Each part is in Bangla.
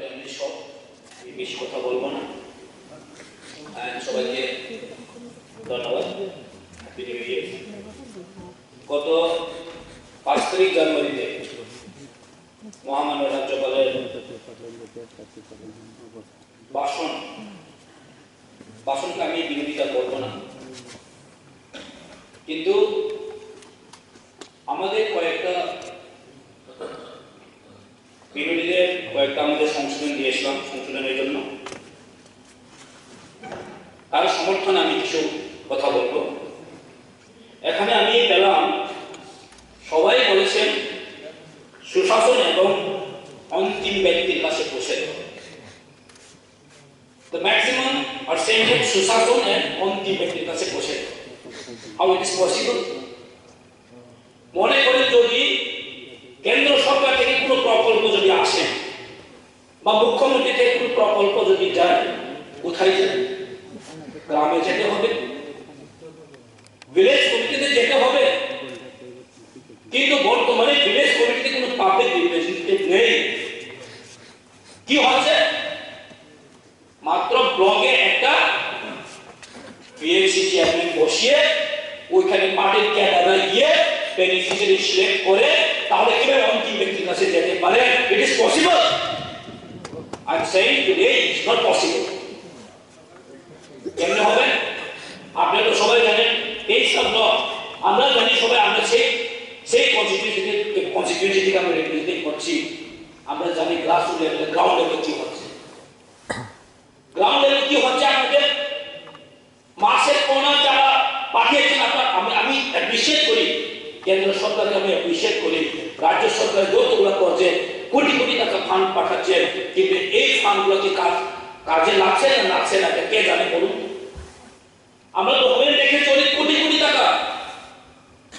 এমনি সব বেশি কথা বলবো না। সবাইকে ধন্যবাদ। গত 5 তারিখ জানুয়ারিতে মহামান্য রাজ্যপালের ভাষণকে আমি বিরোধিতা করবো না, কিন্তু আমাদের বিরোধীদের কয়েকটা আমাদের সংশোধন দিয়েছিলাম, সংশোধনের জন্য তার সমর্থনে আমি কিছু কথা বলবো। এখানে আমি পেলাম সবাই বলেছেন সুশাসন এবং অন্তিম ব্যক্তির কাছে বসে। The maximum are saying that সুশাসন and অন্তিম ব্যক্তির কাছে বসে। How it is possible? মনে করেন যদি কেন্দ্র সরকার থেকে কোনো প্রকল্প যদি আসে বা মুখ্যমন্ত্রী থেকে কোনো প্রকল্প যদি যায়, কোথায় যায়? গ্রামে যেতে হবে, ভিলেজ কমিটিতে যেতে হবে। কিন্তু বর্তমানে ভিলেজ কমিটিতে কোনো পাবলিক রিপ্রেজেন্টেটিভ নেই। কি হচ্ছে? মাত্র ব্লকে একটা পিএসসি চেয়ারম্যান বসিয়ে ওইখানে মাটির ক্যাডারে গিয়ে বেনিফিশিয়ারি সিলেক্ট করে তাহলে কিভাবে অন্তিম ব্যক্তির কাছে যেতে পারে? It is possible. I am saying today it's not possible. কেমনে হবে? আপনারা তো সবাই জানেন 23 শব্দ আমরা জানি সবাই, আমরা সেই কনস্টিটিউয়েন্সি থেকে আমরা রিপ্রেজেন্ট করছি। আমরা জানি গ্রাসরুট লেভেলে, গ্রাউন্ড লেভেলে কি হচ্ছে। গ্রাউন্ড লেভেলে কি হচ্ছে আপনাদের মাসের কোনা যারা পাঠিয়েছেন, আমি অ্যাপ্রিশিয়েট করি, কেন্দ্র সরকারকে আমি অ্যাপ্রিশিয়েট করি, রাজ্য সরকার যতগুলো করছে কোটি কোটি টাকা ফান্ড পাঠাচ্ছে, কিন্তু এই ফান্ডগুলো কি কাজে লাগছে না লাগছে না কে জানে বলুন? আমরা তো হয়ে দেখে চলি কোটি কোটি টাকা,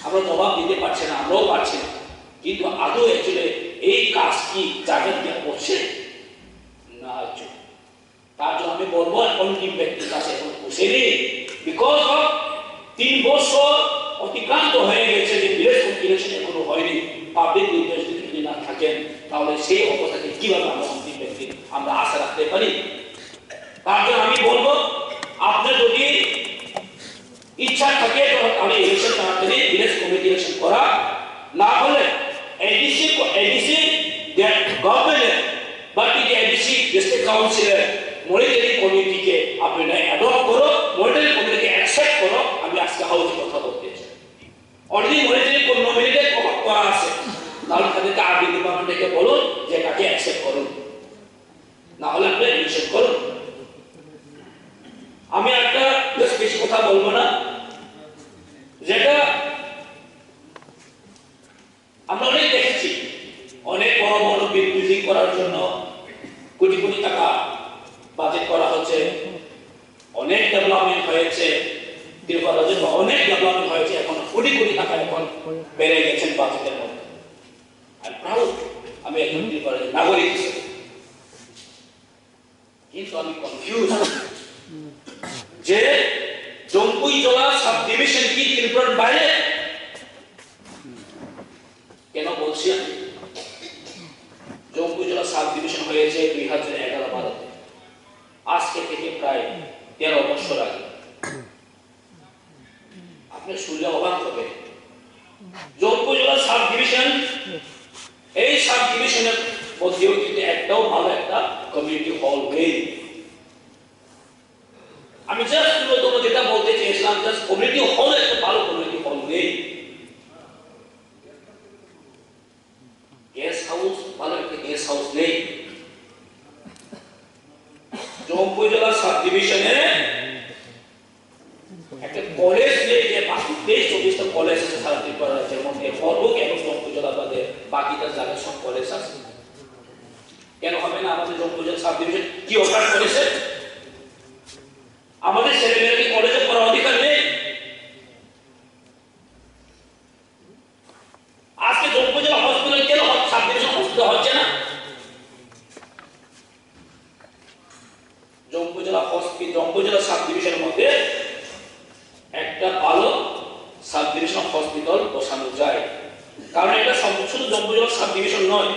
আমরা জবাব দিতে পারছি না, আমরাও পারছি না, কিন্তু আদৌ অ্যাকচুয়ালি এই কাজ কি জায়গা দিয়ে করছে না? তার জন্য আমি বলবো অন্তিম ব্যক্তির কাছে এখন বসেনি। বিকজ অফ 3 বছর অতিক্রান্ত হয়ে গেছে যে ভিলেজ ইলেকশন এখনো হয়নি, পাবলিক রিপ্রেজেন্টেটিভ যদি না থাকেন তাহলে সেই অবস্থাকে কিভাবে আমরা অন্তিম ব্যক্তি আমরা আশা রাখতে পারি? তার জন্য আমি বলবো আপনার যদি ইচ্ছা থাকে তাহলে ইলেকশন তাড়াতাড়ি ভিলেজ কমিটি ইলেকশন করা, না হলে এডিসি গভর্নমেন্ট বা এডিসি ডিস্ট্রিক্ট কাউন্সিলের মনিটরিং কমিটিকে আপনারা অ্যাডপ্ট করো, মনিটরিং কমিটিকে অ্যাকসেপ্ট করো। আমি আজকে হাউসে কথা বলতে চাই, অলরেডি মনিটরিং নমিনেটেড করা আছে, তাহলে তাদেরকে আরবি ডিপার্টমেন্ট থেকে বলুন যে এটাকে অ্যাকসেপ্ট করুন, না হলে আপনি রিজেক্ট করুন। আমি একটা বেশি কথা বলবো না, যেটা আমরা অনেক দেখেছি, অনেক বড় বড় বিল্ডিং করার জন্য কোটি কোটি টাকা বাজেট করা হচ্ছে, অনেক ডেভেলপমেন্ট হয়েছে, অনেক ডেভেলপমেন্ট হয়েছে, এখন কোটি কোটি টাকা এখন বেড়ে গেছেন বাজেটের মধ্যে। আমি একজন নাগরিক হিসেবে, কিন্তু আমি কনফিউজ যে জম্পুইজলা সাব ডিভিশন কি ত্রিপুরার বাইরে? কেন বলছি আমি? জম্পুইজলা সাব ডিভিশন হয়েছে 2011-12-তে, আজকে থেকে প্রায় 13 বছর আগে। আপনি শুনলে অবাক হবে, জম্পুইজলা সাব ডিভিশন, এই সাব ডিভিশনের মধ্যেও কিন্তু একটাও ভালো একটা কমিউনিটি হল নেই। আমি জাস্ট তোমরা যেটা বলতে চেয়েছিলাম, জাস্ট কমিউনিটি হল, একটা ভালো কমিউনিটি হল নেই। গেস্ট হাউস, ভালো একটা গেস্ট হাউস নেই। জম্পুইজলা সাব ডিভিশনে একটা কলেজ নেই, যে 23-24টা কলেজ আছে সারা ত্রিপুরা রাজ্যের মধ্যে, ফরবুক এবং জম্পুইজলা বাদে বাকিটা জায়গায় সব কলেজ আছে। কেন হবে না? আমাদের জম্পুইজলা সাব ডিভিশন কি অফার করেছে? আমাদের ছেলেমেয়েরা কি কলেজে পড়ার অধিকার নেই? আজকে জম্পুইজলা হসপিটাল কেন সাব ডিভিশন হসপিটাল হচ্ছে না? জম্পুইজলা সাব ডিভিশনের মধ্যে একটা ভালো সাব ডিভিশন হসপিটাল বসানো যায়, কারণ এটা শুধু জম্পুইজলা সাব ডিভিশন নয়,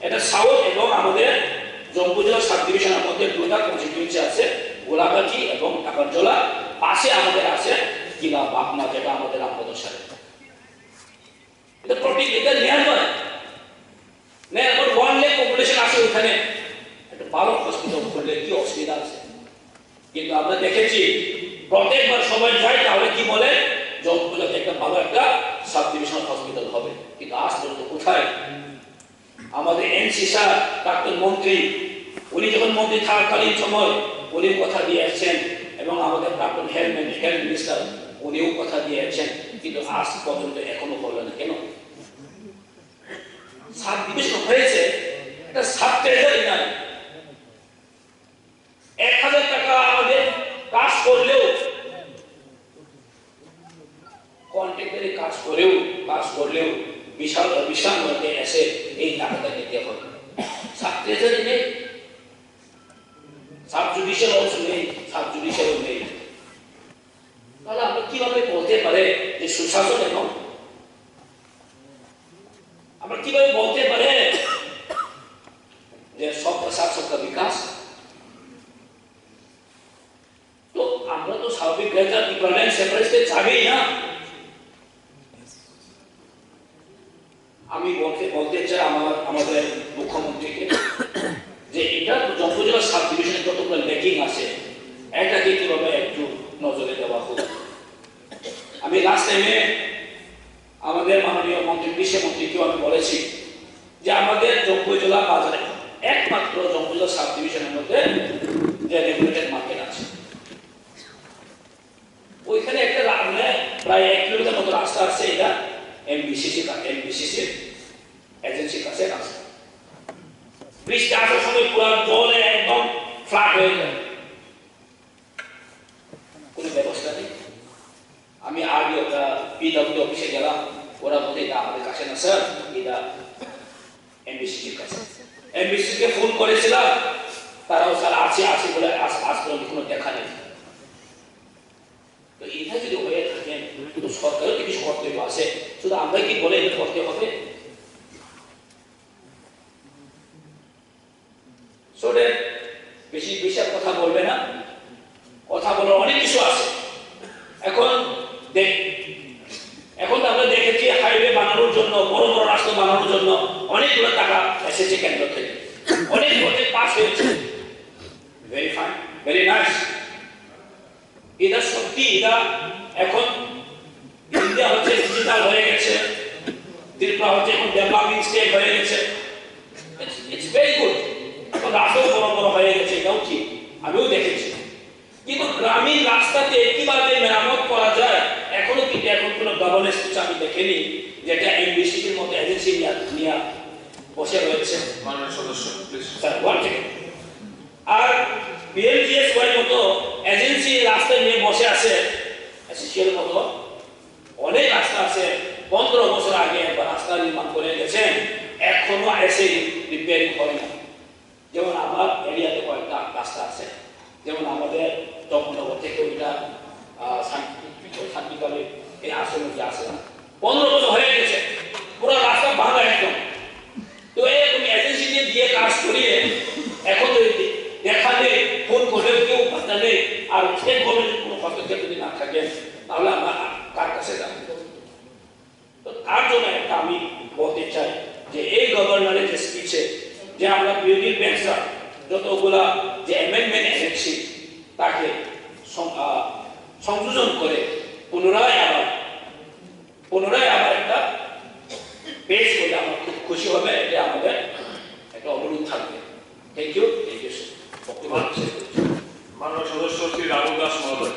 এটা সাউথ এবং আমাদের জম্মু জেলা সাব ডিভিশনের মধ্যে দুটা কনস্টিটিউয়েন্সি আছে, গোলাঘাটি এবং টাকারজলা। পাশে আমাদের আছে কিলা বাগমা, যেটা আমাদের আমবাদ সারে। এটা প্রোটিন, এটা নেয়ার নয়, নেয়ার 1 লাখ পপুলেশন আছে ওখানে, একটা ভালো হসপিটাল করলে কি অসুবিধা আছে? কিন্তু আমরা দেখেছি প্রত্যেকবার সবাই যায়, তাহলে কি বলে জম্মুতে একটা ভালো একটা সাব ডিভিশনাল হসপিটাল হবে, কিন্তু আজ পর্যন্ত কোথায়? আমাদের এনসি স্যার প্রাক্তন মন্ত্রী, উনি যখন মন্ত্রী থাকাকালীন সময় উনি কথা দিয়ে আসছেন, এবং আমাদের প্রাক্তন হেলথ মিনিস্টার উনিও কথা দিয়ে আসছেন, কিন্তু আজ পর্যন্ত এখনো হলো না। কেন? সাব ডিভিশন হয়েছে, এটা সাব ট্রেজারি নাই। 1000 টাকা আমাদের কাজ করলেও, কন্ট্রাক্টরে কাজ করলেও বিশাল মধ্যে এসে এই টাকাটা দিতে হবে। সাব ট্রেজারি নেই, সাব জুডিশিয়াল অংশ নেই, সাব জুডিশিয়ালও নেই। তাহলে আমরা কিভাবে বলতে পারে যে সুশাসন? এবং আমরা কিভাবে বলতে পারে যে সবকা সাথ সবকা বিকাশ? তো আমরা তো স্বাভাবিক গ্রেটার ইকুয়ালেন্ট সেপারেশন চাইই না। আমি বলতে চাই আমাদের মুখ্যমন্ত্রীকে যে এটা জম্মু জেলা সাব ডিভিশনের যতগুলো ল্যাকিং আছে, এটাকে কিভাবে একটু নজরে দেওয়া হোক। আমি লাস্ট টাইমে আমাদের মাননীয় মন্ত্রী, কৃষি মন্ত্রীকেও আমি বলেছি যে আমাদের জম্মু জেলা বাজারে একমাত্র জম্মু জেলা সাব ডিভিশনের মধ্যে যে রেগুলেটেড মার্কেট আছে, ওইখানে একটা প্রায় 1 কিলোমিটার মতো রাস্তা আছে। এটা এমবিসিসি এজেন্সির কাছে আছে। বৃষ্টি আসার সময় পুরো জলে একদম ফ্ল্যাট হয়ে যায়, কোনো ব্যবস্থা নেই। আমি আগে ওটা পিডব্লিউ অফিসে গেলাম, ওরা বলে এটা আমাদের কাছে না স্যার, এটা এমবিসিসির কাছে। এমবিসিকে ফোন করেছিলাম, তারাও স্যার আছে বলে আজ পর্যন্ত কোনো দেখা নেই। তো এটা যদি হয়ে থাকে, কিন্তু সরকারের কিছু কর্তব্য আছে, শুধু আমরা কি বলে এটা করতে হবে? বেশি কথা বলবে না, কথা বলার অনেক কিছু আছে। এখন আমরা দেখেছি হাইওয়ে বানানোর জন্য, বড় বড় রাস্তা বানানোর জন্য অনেকগুলো টাকা এসেছে কেন্দ্র থেকে, অনেক প্রজেক্ট পাস হয়েছে। Very fine, very nice. এটা সত্যি, এটা এখন ইন্ডিয়া হচ্ছে ডিজিটাল হয়ে গেছে, ত্রিপুরা হচ্ছে এখন ডেভেলপিং স্টেট হয়ে গেছে। It's very good. এখন রাস্তাও বড় বড় হয়ে গেছে, এটাও ঠিক, আমিও দেখেছি। কিন্তু গ্রামীণ রাস্তাতে কিভাবে মেরামত করা যায় এখনো কিন্তু এখন কোনো গভর্নেন্স কিছু আমি দেখিনি, যেটা এমবিসির মতো এজেন্সি নিয়ে বসে রয়েছে। মাননীয় সদস্য প্লিজ স্যার, আর বিএলজিএসওয়াই মতো এজেন্সি রাস্তা নিয়ে বসে আছে, এসিসিএল মতো অনেক রাস্তা আছে। 15 বছর আগে একবার রাস্তা নির্মাণ করে গেছেন, এখনো এসে রিপেয়ারিং হয় না। যেমন আমার এরিয়াতে কয়েকটা রাস্তা আছে, যেমন আমাদের জগন্নগর থেকে ওইটা শান্তিকালে এই আশ্রমে যে আসে না, 15 বছর হয়ে গেছে, পুরো রাস্তা ভাঙা একদম। তো তুমি এজেন্সি দিয়ে কাজ করিয়ে এখন দেখা নেই, ফোন করে কেউ পাত্তা নেই, আর স্টেট গভর্নমেন্টের কোনো হস্তক্ষেপ যদি না থাকে তাহলে আমরা কার কাছে যাব? তো তার জন্য একটা আমি বলতে চাই যে এই গভর্নরের যে স্পিচে যে আমরা বিরোধী ব্যাংকরা যতগুলা যে অ্যামেন্ডমেন্ট এনেছি তাকে সংযোজন করে পুনরায় আবার একটা পেশ করলে আমরা খুব খুশি হবে। এটা আমাদের একটা অনুরোধ থাকবে। Thank you. মাননীয় সদস্য শ্রী রাঘব দাস মহোদয়।